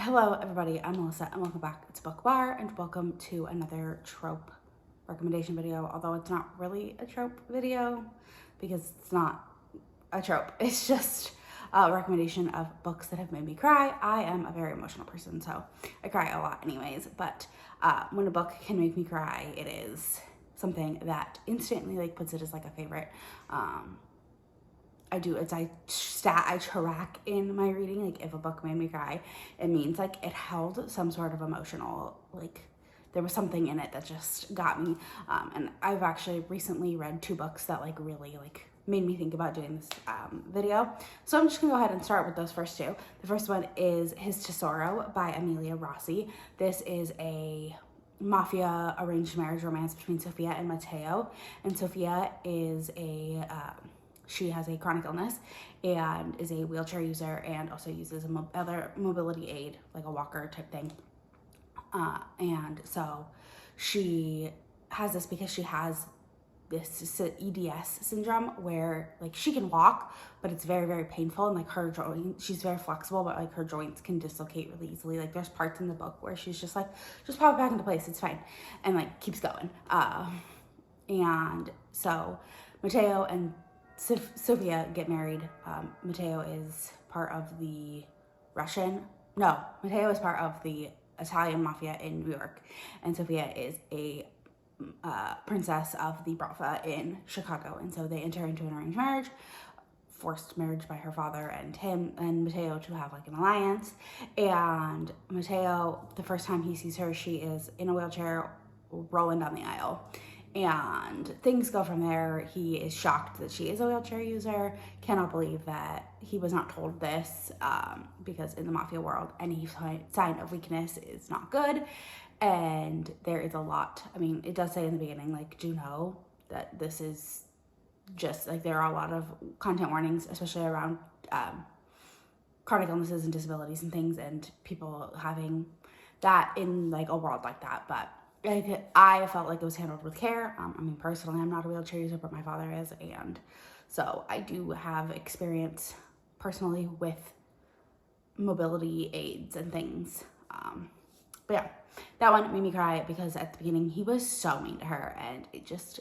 Hello everybody, I'm Melissa and welcome back to Book Bar and welcome to another trope recommendation video, although it's not really a trope video because it's not a trope. It's just a recommendation of books that have made me cry. I am a very emotional person, so I cry a lot anyways, but when a book can make me cry, it is something that instantly puts it as a favorite. I track in my reading, if a book made me cry, it means it held some sort of emotional, there was something in it that just got me. And I've actually recently read two books that really made me think about doing this video. So I'm just gonna go ahead and start with those first two. The first one is His Tesoro by Emilia Rossi. This is a mafia arranged marriage romance between Sofia and Matteo. And Sofia is she has a chronic illness and is a wheelchair user and also uses other mobility aid, like a walker type thing. And so she has this because she has this EDS syndrome where she can walk, but it's very, very painful. And her joint, she's very flexible, but her joints can dislocate really easily. There's parts in the book where she's just just pop it back into place, it's fine. And keeps going. And so Matteo and Sofia get married. Matteo is part of the Matteo is part of the Italian mafia in New York, and Sofia is a princess of the Brava in Chicago, and so they enter into an arranged marriage, forced marriage by her father and him and Matteo to have an alliance. And Matteo, the first time he sees her, she is in a wheelchair rolling down the aisle. And things go from there. He is shocked that she is a wheelchair user, cannot believe that he was not told this, because in the mafia world, any sign of weakness is not good. And there is a lot, it does say in the beginning, do know that this is just, there are a lot of content warnings, especially around chronic illnesses and disabilities and things, and people having that in a world like that. But I felt it was handled with care. Personally, I'm not a wheelchair user, but my father is, and so I do have experience personally with mobility aids and things. But yeah, that one made me cry because at the beginning he was so mean to her, and it just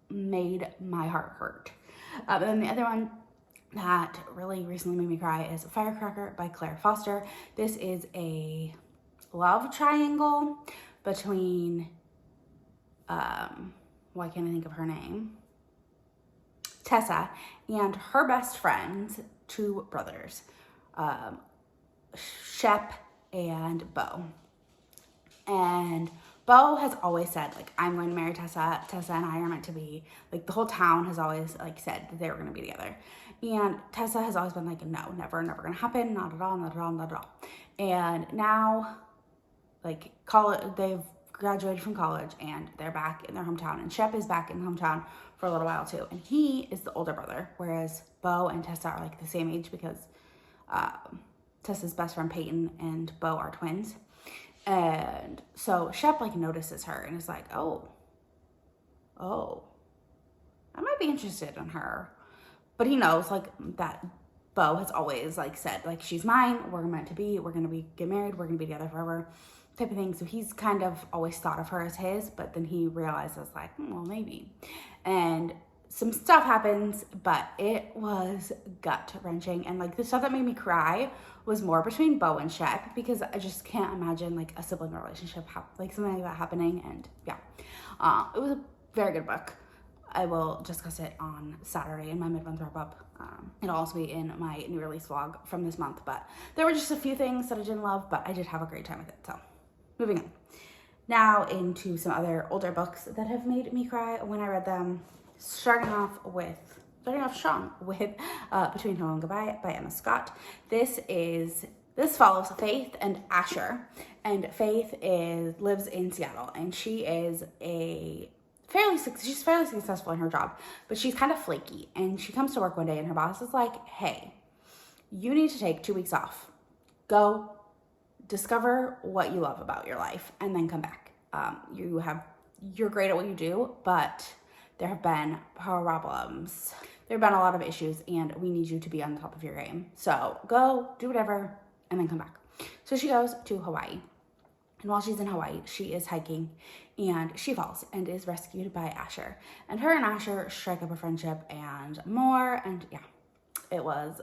made my heart hurt. And then the other one that really recently made me cry is Firecracker by Claire Foster. This is a love triangle between, why can't I think of her name? Tessa and her best friends, two brothers, Shep and Bo. And Bo has always said, I'm going to marry Tessa. Tessa and I are meant to be. The whole town has always, said that they were going to be together. And Tessa has always been no, never going to happen. Not at all, not at all, not at all. And now, college, they've graduated from college and they're back in their hometown, and Shep is back in the hometown for a little while too, and he is the older brother, whereas Bo and Tessa are the same age because Tessa's best friend Peyton and Bo are twins. And so Shep notices her and is oh, I might be interested in her, but he knows that Bo has always said she's mine, we're meant to be, we're gonna get married, we're gonna be together forever type of thing. So he's kind of always thought of her as his, but then he realizes well, maybe. And some stuff happens, but it was gut-wrenching. And the stuff that made me cry was more between Bo and Shep, because I just can't imagine a sibling relationship, something like that happening. And yeah, it was a very good book. I will discuss it on Saturday in my mid-month wrap-up. It'll also be in my new release vlog from this month, but there were just a few things that I didn't love, but I did have a great time with it. So moving on. Now into some other older books that have made me cry when I read them. Starting off strong with Between Hello and Goodbye by Emma Scott. This follows Faith and Asher, and Faith lives in Seattle, and she's fairly successful in her job, but she's kind of flaky. And she comes to work one day and her boss is hey, you need to take 2 weeks off. Go discover what you love about your life and then come back. You're great at what you do, but there have been problems. There have been a lot of issues, and we need you to be on the top of your game. So go do whatever and then come back. So she goes to Hawaii. And while she's in Hawaii, she is hiking and she falls and is rescued by Asher. And her and Asher strike up a friendship and more. And yeah, it was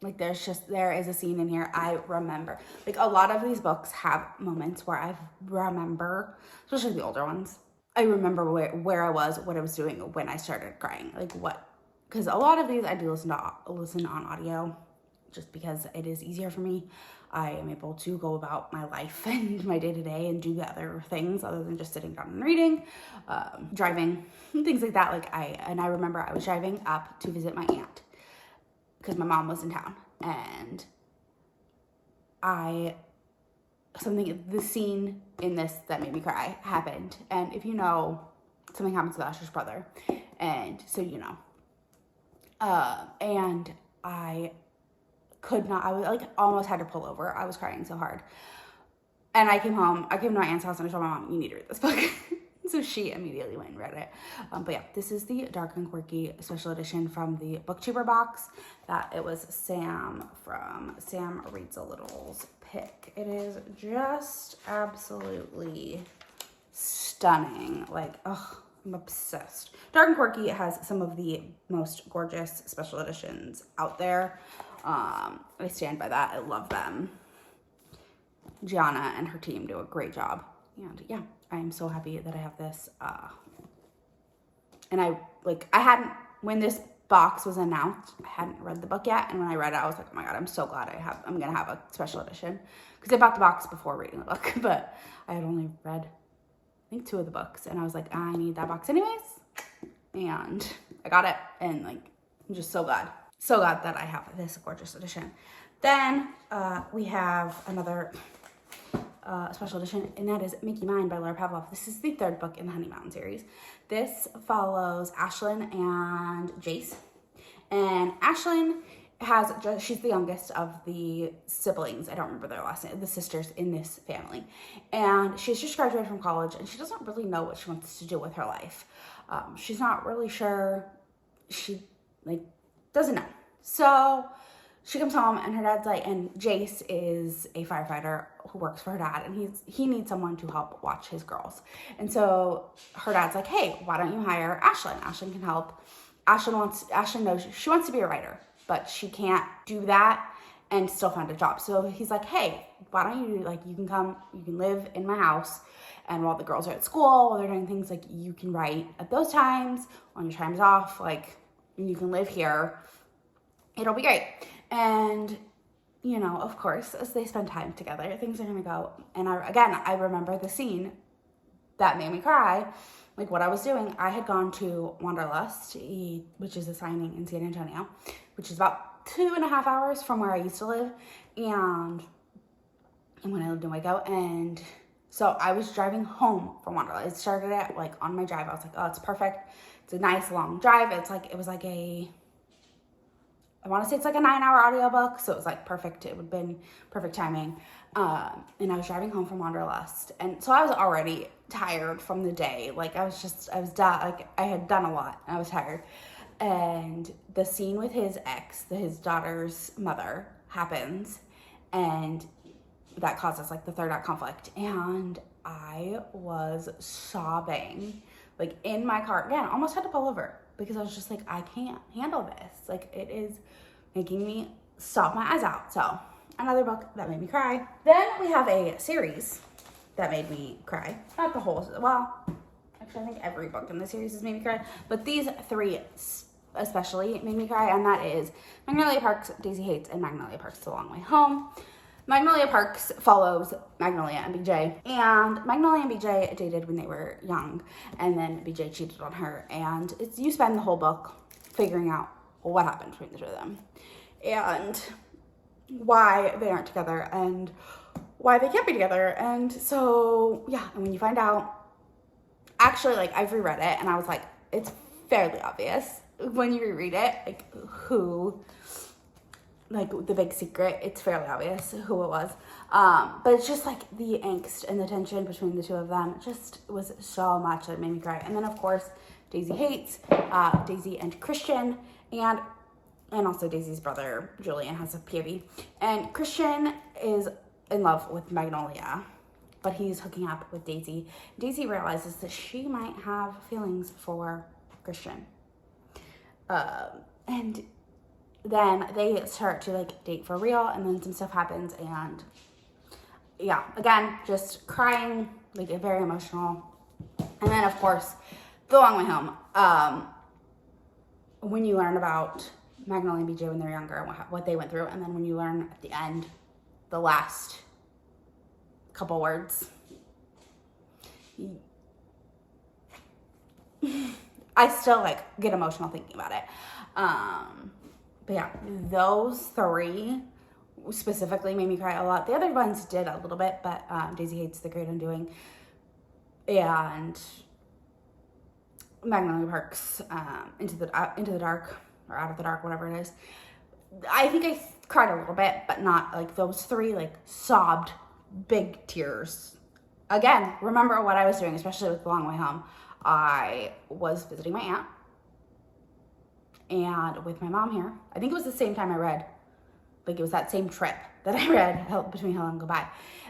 like, there is a scene in here I remember. Like, a lot of these books have moments where I remember, especially the older ones, I remember where I was, what I was doing when I started crying. Like, what, because a lot of these I do listen on audio just because it is easier for me. I am able to go about my life and my day-to-day and do other things other than just sitting down and reading, driving, things like that. I remember I was driving up to visit my aunt because my mom was in town, and the scene in this that made me cry happened. And if you know, something happens with Asher's brother, and so you know. And I could not, I was like, almost had to pull over. I was crying so hard. And I came to my aunt's house and I told my mom, you need to read this book. So she immediately went and read it. But yeah, this is the Dark and Quirky special edition from the Booktuber box. That it was Sam from Sam Reads a Little's pick. It is just absolutely stunning. Like, oh, I'm obsessed. Dark and Quirky has some of the most gorgeous special editions out there. I stand by that. I love them. Giana and her team do a great job. And yeah, I am so happy that I have this. And when this box was announced, I hadn't read the book yet. And when I read it, I was like, oh my God, I'm so glad I'm going to have a special edition. Because I bought the box before reading the book, but I had only read, I think, 2 of the books. And I was like, I need that box anyways. And I got it. And like, I'm just so glad. So glad that I have this gorgeous edition. Then we have another special edition, and that is Make You Mine by Laura Pavlov. This is the 3rd book in the Honey Mountain series. This follows Ashlyn and Jace. And Ashlyn she's the youngest of the siblings. I don't remember their last name, the sisters in this family. And she's just graduated from college, and she doesn't really know what she wants to do with her life. She's not really sure. She, doesn't know. So she comes home and her dad's like, and Jace is a firefighter who works for her dad, and he needs someone to help watch his girls. And so her dad's like, hey, why don't you hire Ashlyn? Ashlyn can help. Ashlyn knows she wants to be a writer, but she can't do that and still find a job. So he's like, hey, why don't you, you can live in my house, and while the girls are at school, while they're doing things, you can write at those times, on your times off, you can live here. It'll be great. And, of course, as they spend time together, things are going to go. And I remember the scene that made me cry. What I was doing, I had gone to Wanderlust, which is a signing in San Antonio, which is about 2.5 hours from where I used to live. And when I lived in Waco. And so I was driving home from Wanderlust. It started at, on my drive. I was like, oh, it's perfect. It's a nice long drive. I want to say it's a 9-hour audiobook, so it was perfect. It would have been perfect timing. And I was driving home from Wanderlust, and so I was already tired from the day. I was done. I had done a lot, and I was tired. And the scene with his ex, his daughter's mother, happens, and that causes the 3rd act conflict. And I was sobbing, in my car. Again, I almost had to pull over because I was just I can't handle this. It is making me stop my eyes out. So another book that made me cry. Then we have a series that made me cry. Not the whole, actually I think every book in the series has made me cry, but these 3 especially made me cry, and that is Magnolia Parks, Daisy Hates, and Magnolia Parks, The Long Way Home. Magnolia Parks follows Magnolia and BJ, and Magnolia and BJ dated when they were young, and then BJ cheated on her, and you spend the whole book figuring out what happened between the 2 of them, and why they aren't together, and why they can't be together. And so, yeah, and when you find out, actually, I've reread it, and I was like, it's fairly obvious when you reread it, who... the big secret, it's fairly obvious who it was. But it's just the angst and the tension between the 2 of them just was so much that it made me cry. And then, of course, Daisy Hates, Daisy and Christian, and also Daisy's brother, Julian, has a POV. And Christian is in love with Magnolia, but he's hooking up with Daisy. Daisy realizes that she might have feelings for Christian. And then they start to like date for real, and then some stuff happens, and yeah, again, just crying, like very emotional. And then of course, the long way home, when you learn about Magnolia and BJ when they're younger and what they went through, and then when you learn at the end, the last couple words, I still like get emotional thinking about it. But yeah, those three specifically made me cry a lot. The other ones did a little bit, but Daisy Hates the Great Undoing and Magnolia Park's Into the Dark, or Out of the Dark, whatever it is. I think I cried a little bit, but not like those three, like sobbed big tears. Again, remember what I was doing, especially with The Long Way Home. I was visiting my aunt and with my mom here. I think it was the same time I read, like it was that same trip that I read Between Hello and Goodbye.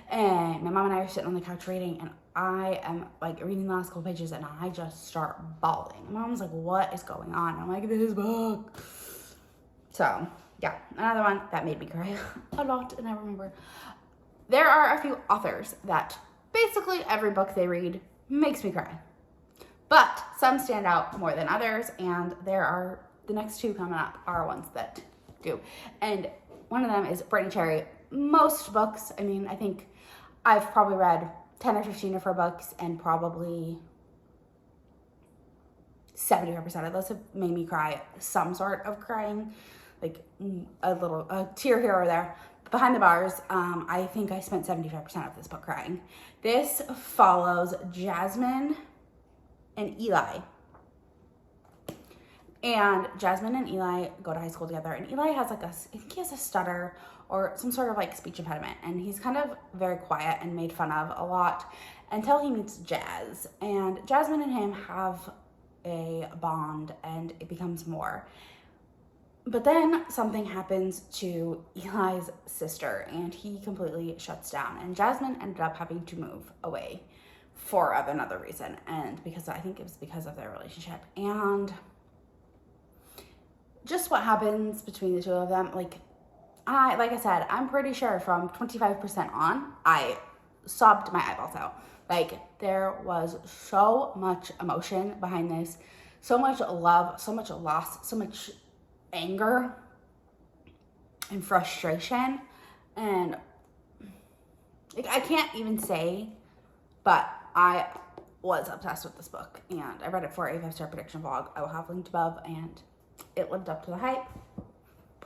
And my mom and I are sitting on the couch reading, and I am like reading the last couple pages, and I just start bawling. My mom was like, what is going on? I'm like, this book. So yeah, another one that made me cry a lot, and I remember there are a few authors that basically every book they read makes me cry. But some stand out more than others, and the next two coming up are ones that do. And one of them is Brittainy Cherry. Most books, I mean, I think I've probably read 10 or 15 of her books, and probably 75% of those have made me cry, some sort of crying, like a tear here or there. Behind the Bars, I think I spent 75% of this book crying. This follows Jasmine and Eli. And Jasmine and Eli go to high school together, and Eli has I think he has a stutter or some sort of like speech impediment, and he's kind of very quiet and made fun of a lot until he meets Jazz. And Jasmine and him have a bond, and it becomes more. But then something happens to Eli's sister, and he completely shuts down, and Jasmine ended up having to move away for another reason, and I think it was because of their relationship. And just what happens between the two of them, like I said, I'm pretty sure from 25% on, I sobbed my eyeballs out. Like, there was so much emotion behind this, so much love, so much loss, so much anger and frustration, and like I can't even say, but I was obsessed with this book, and I read it for a 5-star prediction vlog. I will have linked above, and it lived up to the hype.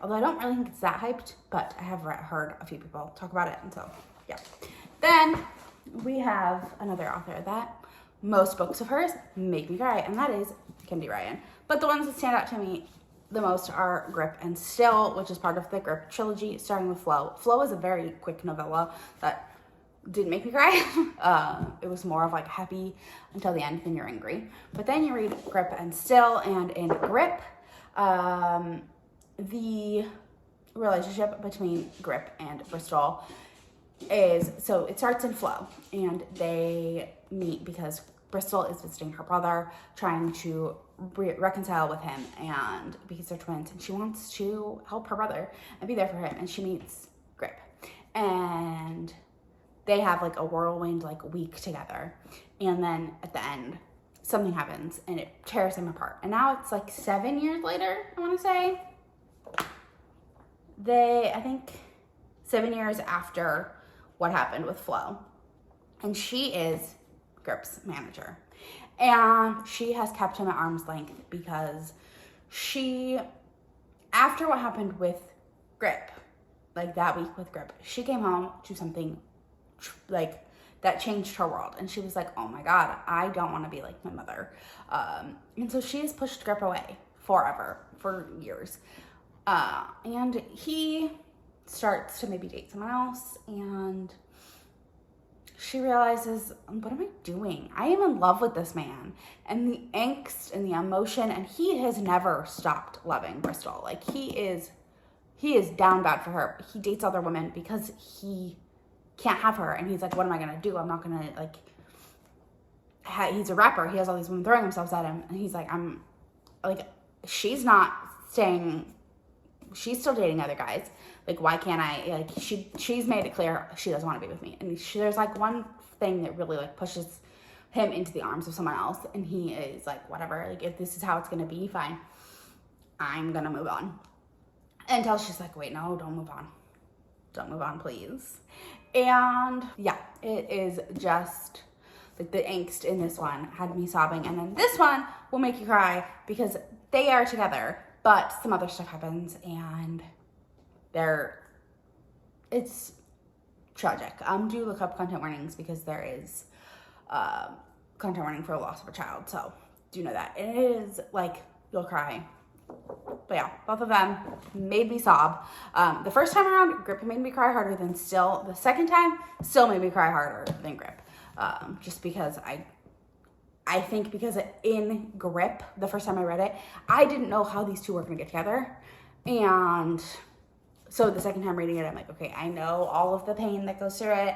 Although I don't really think it's that hyped, but I have heard a few people talk about it, and so yeah. Then we have another author that most books of hers make me cry, and that is Kennedy Ryan. But the ones that stand out to me the most are Grip and Still, which is part of the Grip trilogy, starting with Flow. Flow is a very quick novella that didn't make me cry. It was more of like happy until the end, then you're angry. But then you read Grip and Still, and in Grip, the relationship between Grip and Bristol so it starts in Flow, and they meet because Bristol is visiting her brother, trying to reconcile with him, and because they're twins, and she wants to help her brother and be there for him, and she meets Grip, and they have like a whirlwind week together, and then at the end something happens and it tears them apart. And now it's 7 years later, I want to say. I think 7 years after what happened with Flo, and she is Grip's manager, and she has kept him at arm's length because after what happened with Grip, that week with Grip, she came home to something that changed her world, and she was like, oh my god, I don't want to be like my mother, and so she has pushed Grip away forever, for years, and he starts to maybe date someone else, and she realizes, what am I doing? I am in love with this man, and the angst and the emotion, and he has never stopped loving Bristol. He is down bad for her. He dates other women because he can't have her. And he's like, what am I going to do? I'm not going to, like, he's a rapper. He has all these women throwing themselves at him. And he's like, I'm, like, she's not staying, she's still dating other guys. Like, why can't I, like, she's made it clear she doesn't want to be with me. And there's, like, one thing that really, like, pushes him into the arms of someone else. And he is like, whatever, like, if this is how it's going to be, fine. I'm going to move on. Until she's like, wait, no, don't move on. Don't move on, please. And yeah, it is just, like, the angst in this one had me sobbing. And then this one will make you cry because they are together, but some other stuff happens and it's tragic. Do look up content warnings because there is content warning for a loss of a child. So do know that. And it is, like, you'll cry. But yeah, both of them made me sob. The first time around, Grip made me cry harder than Still. The second time, Still made me cry harder than Grip. Just because I think because in Grip, the first time I read it, I didn't know how these two were going to get together. And so the second time reading it, I'm like, okay, I know all of the pain that goes through it.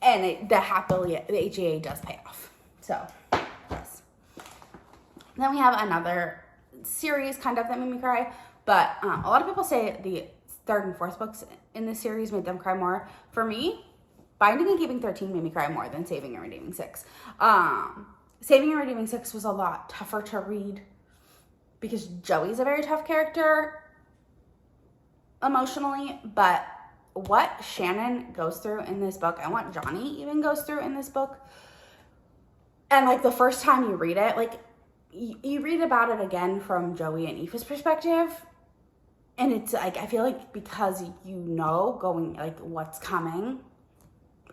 And the HEA does pay off. So, yes. Then we have another series kind of that made me cry, but a lot of people say the third and fourth books in this series made them cry more. For me, Binding and Keeping 13 made me cry more than Saving and Redeeming 6. Saving and Redeeming 6 was a lot tougher to read because Joey's a very tough character emotionally, but what Shannon goes through in this book and what Johnny even goes through in this book, and, like, the first time you read it, like, you read about it again from Joey and Aoife's perspective, and it's, like, I feel like because you know going, like, what's coming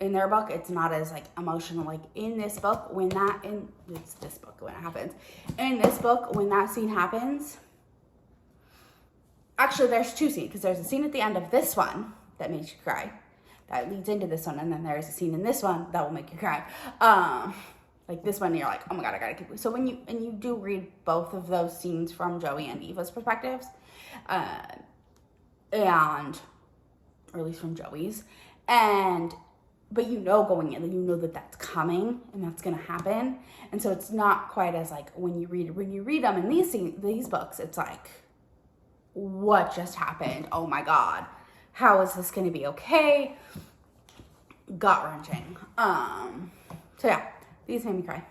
in their book, it's not as, like, emotional. Like, in this book, it's this book when it happens. In this book, when that scene happens, actually, there's two scenes, because there's a scene at the end of this one that makes you cry, that leads into this one, and then there's a scene in this one that will make you cry. Like, this one, you're like, oh my god, I gotta keep. So when you do read both of those scenes from Joey and Eva's perspectives, or at least from Joey's, but you know going in, you know that that's coming and that's gonna happen, and so it's not quite as, like, when you read them in these books, it's like, what just happened? Oh my god, how is this gonna be okay? Gut wrenching. So yeah. These made me cry,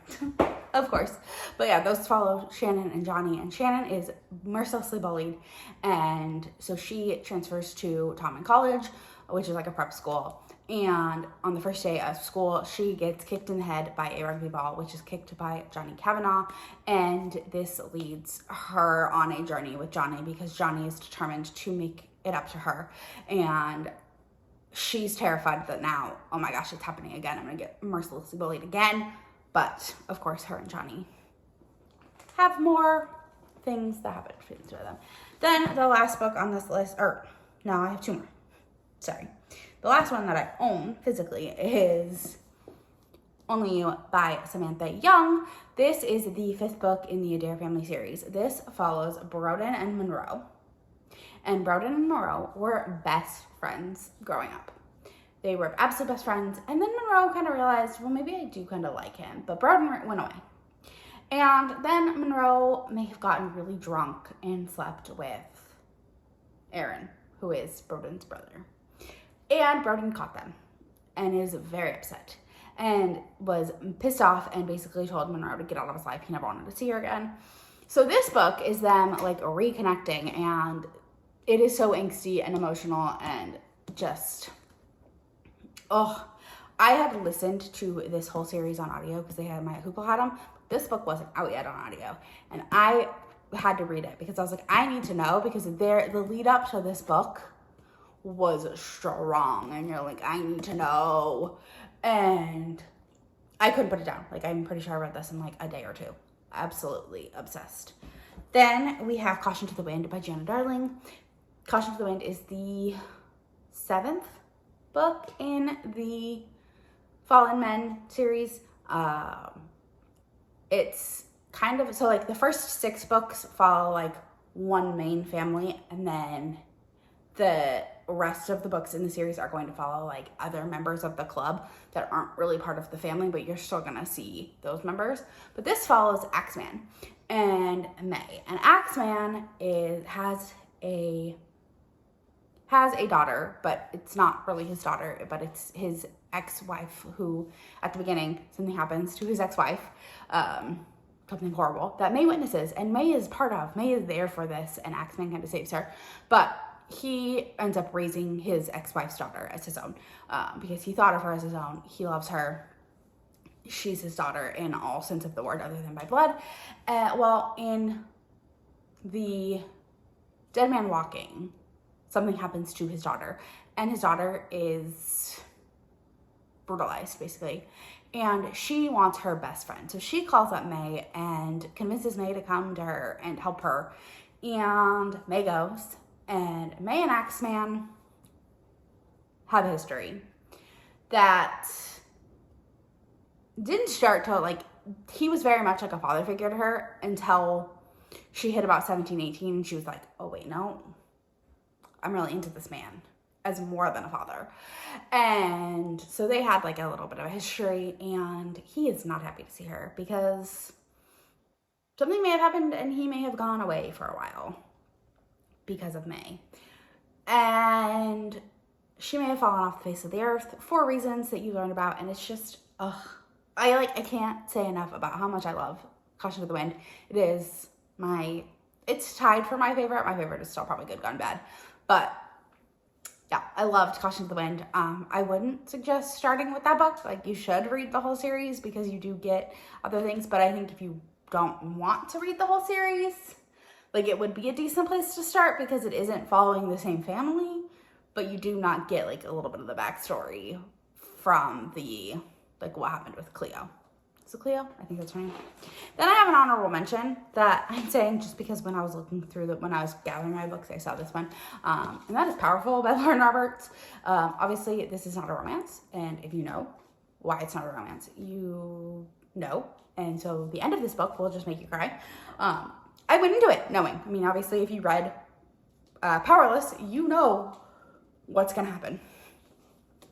of course. But yeah, those follow Shannon and Johnny. And Shannon is mercilessly bullied. And so she transfers to Topman College, which is like a prep school. And on the first day of school, she gets kicked in the head by a rugby ball, which is kicked by Johnny Kavanagh. And this leads her on a journey with Johnny because Johnny is determined to make it up to her. And she's terrified that now, oh my gosh, it's happening again. I'm going to get mercilessly bullied again. But, of course, her and Johnny have more things that happen between them. Then, the last book on this list, no, I have two more. Sorry. The last one that I own physically is Only You by Samantha Young. This is the 5th book in the Adair family series. This follows Broden and Monroe. And Broden and Monroe were best friends growing up. They were absolute best friends. And then Monroe kind of realized, well, maybe I do kind of like him. But Broden went away. And then Monroe may have gotten really drunk and slept with Aaron, who is Broden's brother. And Broden caught them and is very upset and was pissed off and basically told Monroe to get out of his life. He never wanted to see her again. So this book is them, like, reconnecting, and it is so angsty and emotional and just, I had listened to this whole series on audio because my Hoopla had them. This book wasn't out yet on audio, and I had to read it because I was like, I need to know, because the lead up to this book was strong, and you're like, I need to know, and I couldn't put it down. Like, I'm pretty sure I read this in like a day or two. Absolutely obsessed. Then we have Caution to the Wind by Giana Darling. Caution to the Wind is the 7th book in the Fallen Men series. It's kind of, so like the first 6 books follow like one main family, and then the rest of the books in the series are going to follow like other members of the club that aren't really part of the family, but you're still gonna see those members. But this follows Axeman and May, and Axeman has a daughter, but it's not really his daughter, but it's his ex-wife, who at the beginning something happens to his ex-wife, something horrible that May witnesses, and May is there for this, and Axeman kind of saves her, but he ends up raising his ex-wife's daughter as his own, because he thought of her as his own. He loves her. She's his daughter in all sense of the word, other than by blood. Well, in the Dead Man Walking, something happens to his daughter, and his daughter is brutalized, basically, and she wants her best friend. So she calls up May and convinces May to come to her and help her, and May goes, and May and Axeman have a history that didn't start till, like, he was very much like a father figure to her until she hit about 17, 18, and she was like, oh wait, no, I'm really into this man as more than a father. And so they had like a little bit of a history, and he is not happy to see her because something may have happened and he may have gone away for a while because of May. And she may have fallen off the face of the earth for reasons that you learn about, and it's just, I can't say enough about how much I love Caution to the Wind. It's tied for my favorite. My favorite is still probably Good Gone Bad. But yeah, I loved Caution to the Wind. I wouldn't suggest starting with that book. Like, you should read the whole series because you do get other things. But I think if you don't want to read the whole series, like, it would be a decent place to start because it isn't following the same family, but you do not get like a little bit of the backstory from the, like, what happened with Cleo. Is it Cleo? I think that's her name. Then I have an honorable mention that I'm saying just because when I was looking through when I was gathering my books, I saw this one. And that is Powerful by Lauren Roberts. Obviously, this is not a romance. And if you know why it's not a romance, you know. And so the end of this book will just make you cry. I went into it knowing. I mean, obviously, if you read Powerless, you know what's going to happen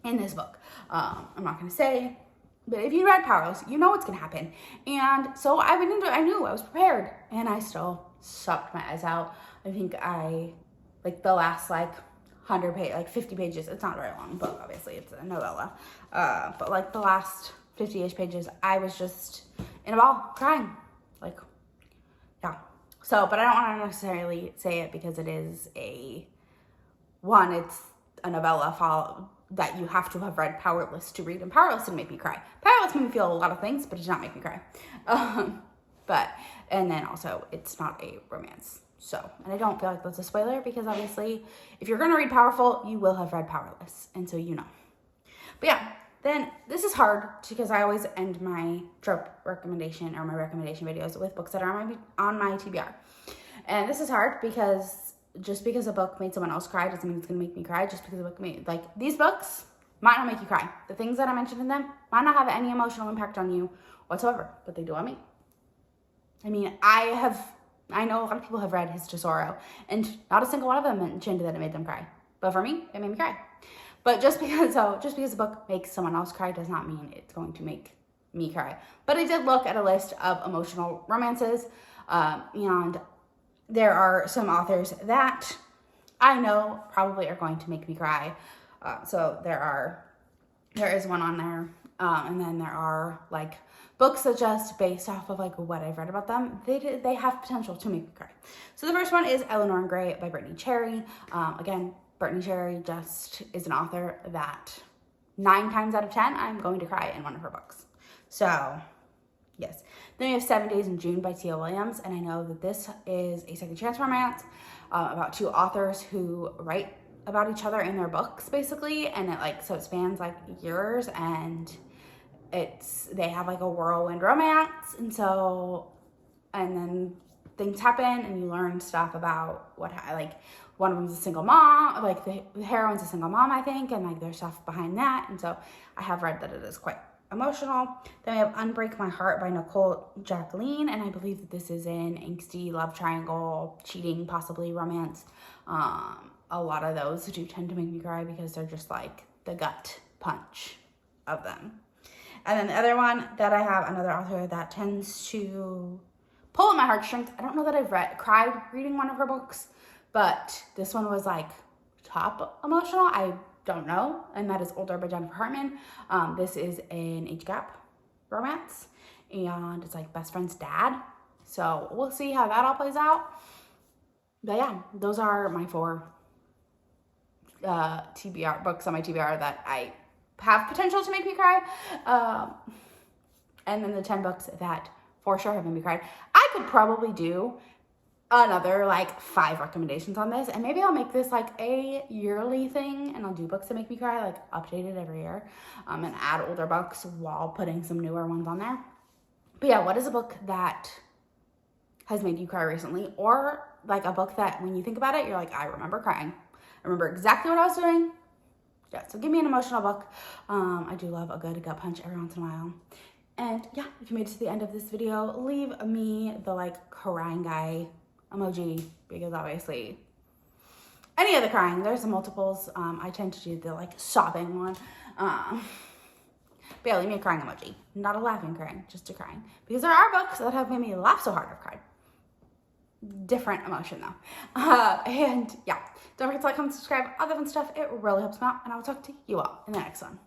in this book. I'm not going to say, but if you read Powerless, you know what's going to happen. And so I went into it. I knew. I was prepared. And I still sucked my eyes out. I think the last, 100 pages, 50 pages. It's not a very long book, obviously. It's a novella. But, the last 50-ish pages, I was just in a ball, crying. Yeah. So, but I don't want to necessarily say it because it is it's a novella that you have to have read Powerless to read, and Powerless didn't make me cry. Powerless made me feel a lot of things, but it did not make me cry. And then also, it's not a romance. So, and I don't feel like that's a spoiler because obviously, if you're going to read Powerful, you will have read Powerless, and so you know. But yeah, then this is hard because I always end my trope recommendation or my recommendation videos with books that are on my TBR. And this is hard because just because a book made someone else cry doesn't mean it's going to make me cry. Just because a book made, these books might not make you cry. The things that I mentioned in them might not have any emotional impact on you whatsoever, but they do on me. I mean, I know a lot of people have read his Tesoro, and not a single one of them mentioned that it made them cry. But for me, it made me cry. But just because a book makes someone else cry does not mean it's going to make me cry. But I did look at a list of emotional romances, and there are some authors that I know probably are going to make me cry. So there is one on there, and then there are books that just based off of what I've read about them, they have potential to make me cry. So the first one is Eleanor and Grey by Brittainy Cherry. Again, Brittainy Cherry just is an author that 9 times out of 10 I'm going to cry in one of her books. So yes. Then we have 7 Days in June by T.L. Williams, and I know that this is a second chance romance about 2 authors who write about each other in their books, basically, and it spans years, and they have a whirlwind romance, and then things happen, and you learn stuff about one of them's a single mom, the heroine's a single mom, I think, and there's stuff behind that, and so I have read that it is quite emotional. Then we have Unbreak My Heart by Nichole, Jacqueline, and I believe that this is an angsty love triangle, cheating, possibly romance. a lot of those do tend to make me cry because they're just like the gut punch of them. And then the other one that I have, another author that tends to pull at my heartstrings. I don't know that I've cried reading one of her books, but this one was like top emotional. I don't know. And that is Older by Jennifer Hartmann. This is an age gap romance, and it's like best friend's dad. So we'll see how that all plays out. But yeah, those are my 4 TBR books on my TBR that I have potential to make me cry. And then the 10 books that for sure have made me cry. I could probably do another like 5 recommendations on this, and maybe I'll make this like a yearly thing, and I'll do books that make me cry, like updated every year, and add older books while putting some newer ones on there. But yeah, what is a book that has made you cry recently, or like a book that when you think about it, you're like, I remember crying. I remember exactly what I was doing. Yeah, so give me an emotional book. I do love a good gut punch every once in a while. And yeah, if you made it to the end of this video, leave me the like crying guy emoji, because obviously any of the crying, there's some multiples. I tend to do the like sobbing one. But yeah, leave me a crying emoji. Not a laughing crying, just a crying. Because there are books that have made me laugh so hard I've cried. Different emotion though. And yeah, don't forget to like, comment, subscribe, all that fun stuff. It really helps me out, and I will talk to you all in the next one.